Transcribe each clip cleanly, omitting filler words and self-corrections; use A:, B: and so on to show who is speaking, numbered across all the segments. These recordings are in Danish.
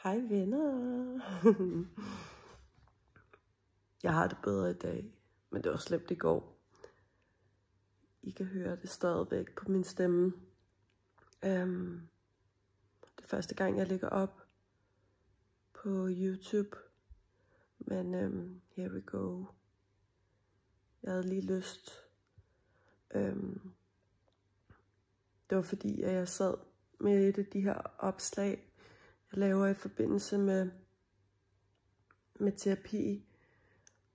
A: Hej venner. Jeg har det bedre i dag, men det var slemt i går. I kan høre det stadigvæk på min stemme. Det er første gang, jeg lægger op på YouTube. Men here we go. Jeg havde lige lyst. Det var fordi, at jeg sad med et af de her opslag, jeg laver i forbindelse med terapi.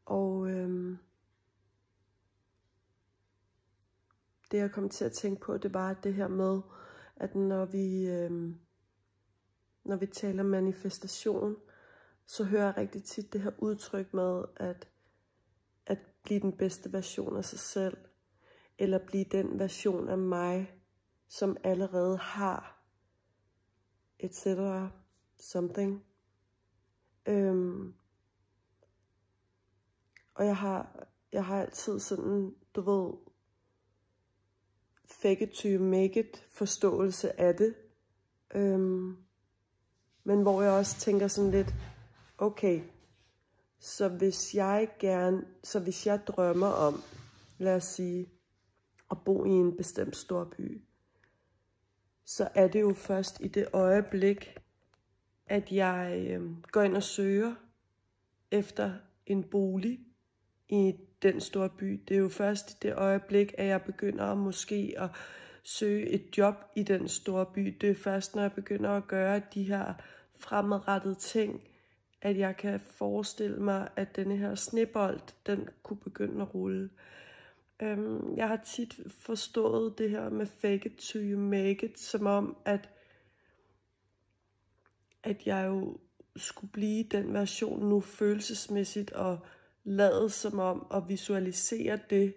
A: Og det jeg kom til at tænke på, det var det her med, at når vi taler manifestation, så hører jeg rigtig tit det her udtryk med, at blive den bedste version af sig selv, eller blive den version af mig, som allerede har, etc. something. Og jeg har altid sådan, du ved, fake it to you make it forståelse af det. Men hvor jeg også tænker sådan lidt, okay, så hvis jeg drømmer om, lad os sige, at bo i en bestemt storby, så er det jo først i det øjeblik, at jeg går ind og søger efter en bolig i den store by. Det er jo først i det øjeblik, at jeg begynder måske at søge et job i den store by. Det er først, når jeg begynder at gøre de her fremadrettede ting, at jeg kan forestille mig, at denne her snebold, den kunne begynde at rulle. Jeg har tit forstået det her med fake it to you make it, som om, at jeg jo skulle blive den version nu følelsesmæssigt og lade som om at visualisere det.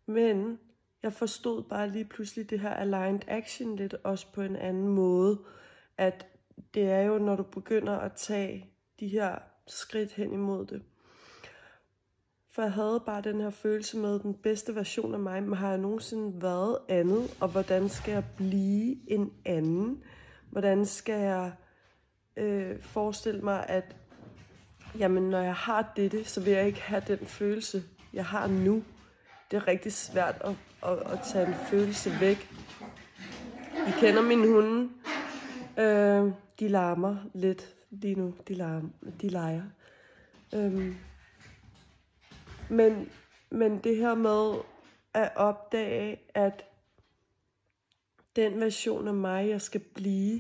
A: Men jeg forstod bare lige pludselig det her aligned action lidt også på en anden måde. At det er jo, når du begynder at tage de her skridt hen imod det. For jeg havde bare den her følelse med den bedste version af mig. Men har jeg nogensinde været andet? Og hvordan skal jeg blive en anden? Hvordan skal jeg forestille mig, at jamen, når jeg har dette, så vil jeg ikke have den følelse, jeg har nu. Det er rigtig svært at tage en følelse væk. I kender mine hunde. De larmer lidt lige nu. De leger. Men det her med at opdage, at den version af mig, jeg skal blive,